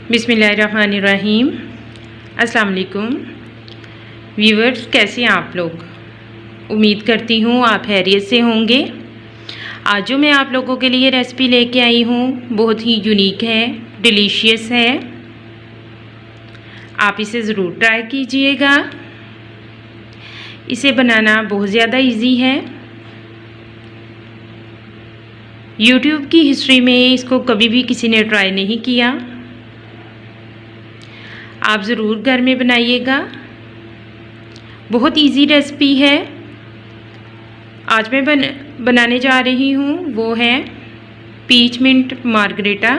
बिस्मिल्लाहिर्रहमानिर्रहीम। अस्सलाम वालेकुम व्यूअर्स, कैसे हैं आप लोग? उम्मीद करती हूँ आप खैरियत से होंगे। आज जो मैं आप लोगों के लिए रेसिपी लेके आई हूँ बहुत ही यूनिक है, डिलीशियस है। आप इसे ज़रूर ट्राई कीजिएगा। इसे बनाना बहुत ज़्यादा इजी है। यूट्यूब की हिस्ट्री में इसको कभी भी किसी ने ट्राई नहीं किया। आप ज़रूर घर में बनाइएगा। बहुत इजी रेसिपी है। आज मैं बनाने जा रही हूँ वो है पीच मिंट मार्गरेटा।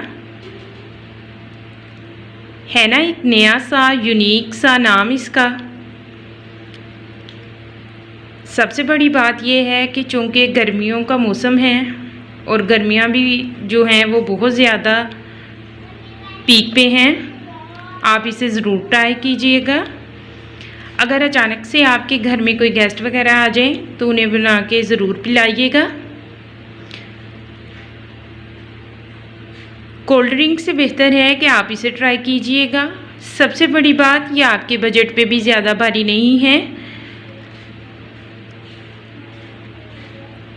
है ना एक नया सा यूनिक सा नाम इसका। सबसे बड़ी बात यह है कि चूँकि गर्मियों का मौसम है और गर्मियाँ भी जो हैं वो बहुत ज़्यादा पीक पे हैं, आप इसे ज़रूर ट्राई कीजिएगा। अगर अचानक से आपके घर में कोई गेस्ट वगैरह आ जाए तो उन्हें बना के ज़रूर पिलाइएगा। कोल्ड ड्रिंक से बेहतर है कि आप इसे ट्राई कीजिएगा। सबसे बड़ी बात ये आपके बजट पे भी ज़्यादा भारी नहीं है।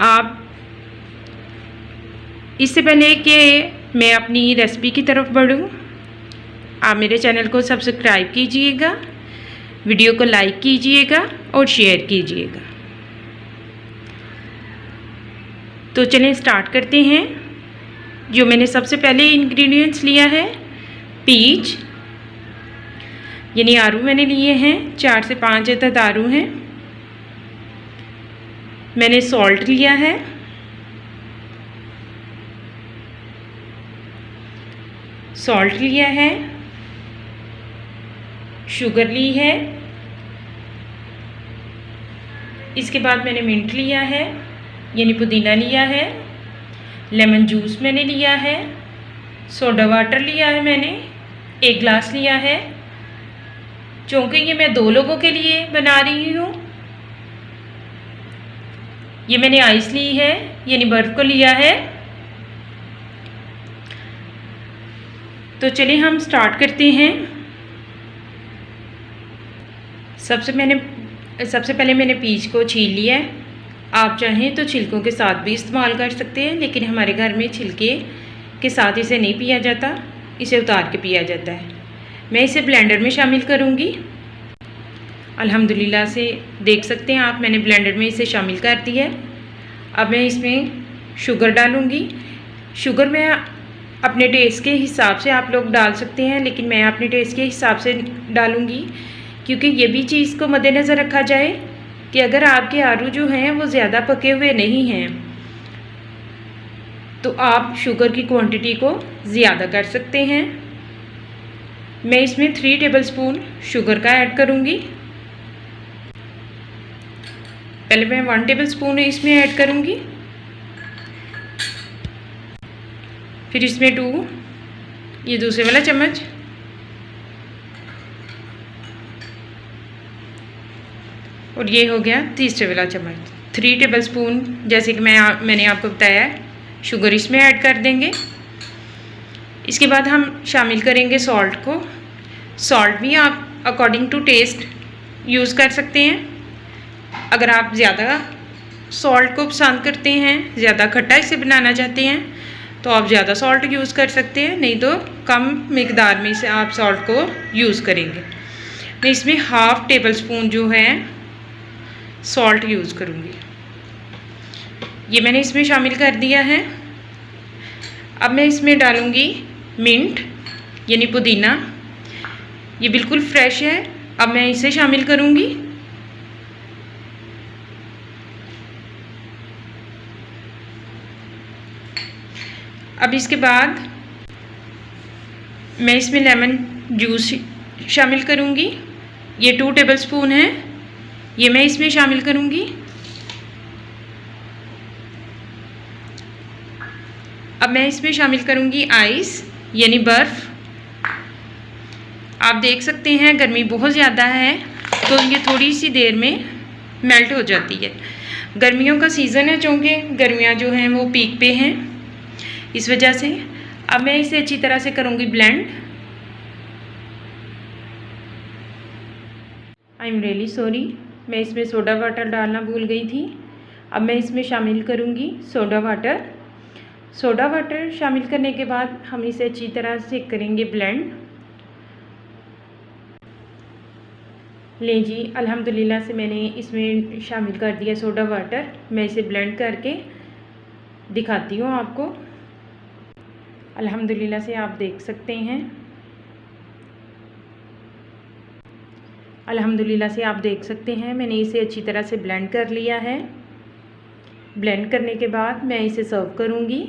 आप इससे पहले कि मैं अपनी रेसिपी की तरफ बढ़ूँ, आप मेरे चैनल को सब्सक्राइब कीजिएगा, वीडियो को लाइक कीजिएगा और शेयर कीजिएगा। तो चलें स्टार्ट करते हैं। जो मैंने सबसे पहले इंग्रेडिएंट्स लिया है पीच यानी आरू मैंने लिए हैं, 4 से 5 अदद आरू हैं। मैंने सॉल्ट लिया है, शुगर ली है। इसके बाद मैंने मिंट लिया है यानी पुदीना लिया है। लेमन जूस मैंने लिया है। सोडा वाटर लिया है मैंने 1 गिलास लिया है। चूँकि ये मैं 2 लोगों के लिए बना रही हूँ, ये मैंने आइस ली है यानी बर्फ़ को लिया है। तो चलिए हम स्टार्ट करते हैं। सबसे पहले मैंने पीच को छील लिया है। आप चाहें तो छिलकों के साथ भी इस्तेमाल कर सकते हैं, लेकिन हमारे घर में छिलके के साथ इसे नहीं पिया जाता, इसे उतार के पिया जाता है। मैं इसे ब्लेंडर में शामिल करूँगी। अल्हम्दुलिल्लाह से देख सकते हैं आप, मैंने ब्लेंडर में इसे शामिल कर दिया है। अब मैं इसमें शुगर डालूँगी। शुगर मैं अपने टेस्ट के हिसाब से आप लोग डाल सकते हैं, लेकिन मैं अपने टेस्ट के हिसाब से डालूँगी, क्योंकि ये भी चीज़ को मद्देनज़र रखा जाए कि अगर आपके आलू जो हैं वो ज़्यादा पके हुए नहीं हैं तो आप शुगर की क्वांटिटी को ज़्यादा कर सकते हैं। मैं इसमें 3 टेबलस्पून शुगर का ऐड करूँगी। पहले मैं 1 टेबलस्पून इसमें ऐड करूँगी, फिर इसमें 2, ये दूसरे वाला चम्मच, और ये हो गया तीसरे वाला चम्मच। 3 टेबलस्पून जैसे कि मैंने आपको बताया शुगर इसमें ऐड कर देंगे। इसके बाद हम शामिल करेंगे सॉल्ट को। सॉल्ट भी आप अकॉर्डिंग टू टेस्ट यूज़ कर सकते हैं। अगर आप ज़्यादा सॉल्ट को पसंद करते हैं, ज़्यादा खट्टा इसे बनाना चाहते हैं, तो आप ज़्यादा सॉल्ट यूज़ कर सकते हैं, नहीं तो कम मिकदार में इसे आप सॉल्ट को यूज़ करेंगे। मैं इसमें 1/2 टेबलस्पून जो है सॉल्ट यूज़ करूँगी। ये मैंने इसमें शामिल कर दिया है। अब मैं इसमें डालूँगी मिंट यानी पुदीना। ये बिल्कुल फ्रेश है। अब मैं इसे शामिल करूँगी। अब इसके बाद मैं इसमें लेमन जूस शामिल करूँगी। ये 2 टेबलस्पून है, ये मैं इसमें शामिल करूँगी। अब मैं इसमें शामिल करूँगी आइस यानी बर्फ़। आप देख सकते हैं गर्मी बहुत ज़्यादा है तो ये थोड़ी सी देर में मेल्ट हो जाती है। गर्मियों का सीज़न है, चूँकि गर्मियाँ जो हैं वो पीक पे हैं, इस वजह से अब मैं इसे अच्छी तरह से करूँगी blend. I am really sorry, मैं इसमें सोडा वाटर डालना भूल गई थी। अब मैं इसमें शामिल करूँगी सोडा वाटर। सोडा वाटर शामिल करने के बाद हम इसे अच्छी तरह से करेंगे ब्लेंड। लें जी, अल्हम्दुलिल्लाह से मैंने इसमें शामिल कर दिया सोडा वाटर। मैं इसे ब्लेंड करके दिखाती हूँ आपको। अल्हम्दुलिल्लाह से आप देख सकते हैं, अल्हम्दुलिल्लाह से आप देख सकते हैं मैंने इसे अच्छी तरह से ब्लेंड कर लिया है। ब्लेंड करने के बाद मैं इसे सर्व करूँगी।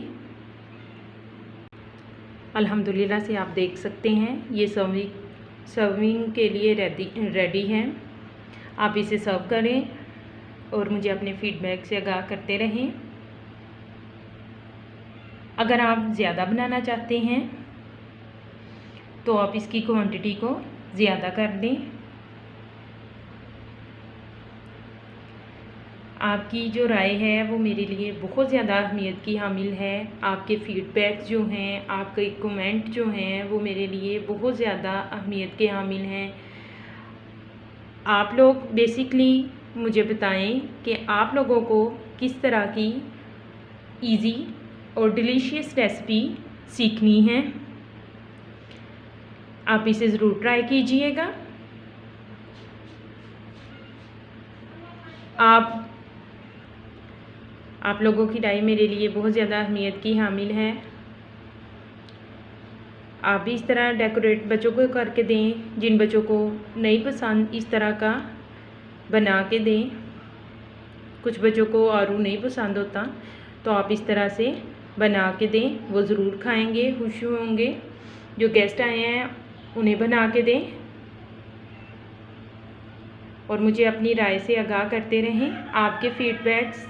अल्हम्दुलिल्लाह से आप देख सकते हैं ये सर्विंग के लिए रेडी है। आप इसे सर्व करें और मुझे अपने फीडबैक से आगाह करते रहें। अगर आप ज़्यादा बनाना चाहते हैं तो आप इसकी क्वांटिटी को ज़्यादा कर दें। आपकी जो राय है वो मेरे लिए बहुत ज़्यादा अहमियत की हामिल है। आपके फीडबैक जो हैं, आपके कमेंट जो हैं वो मेरे लिए बहुत ज़्यादा अहमियत के हामिल हैं। आप लोग बेसिकली मुझे बताएं कि आप लोगों को किस तरह की इजी और डिलीशियस रेसिपी सीखनी है। आप इसे ज़रूर ट्राई कीजिएगा। आप लोगों की राय मेरे लिए बहुत ज़्यादा अहमियत की हामिल है। आप भी इस तरह डेकोरेट बच्चों को करके दें। जिन बच्चों को नहीं पसंद इस तरह का बना के दें। कुछ बच्चों को आलू नहीं पसंद होता, तो आप इस तरह से बना के दें, वो ज़रूर खाएंगे, खुश होंगे। जो गेस्ट आए हैं उन्हें बना के दें और मुझे अपनी राय से आगाह करते रहें। आपके फीडबैक्स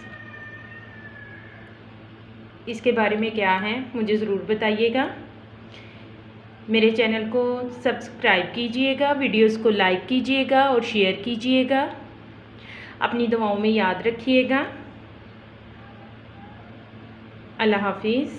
इसके बारे में क्या हैं मुझे ज़रूर बताइएगा। मेरे चैनल को सब्सक्राइब कीजिएगा, वीडियोस को लाइक कीजिएगा और शेयर कीजिएगा। अपनी दुआओं में याद रखिएगा। अल्लाह हाफिज़।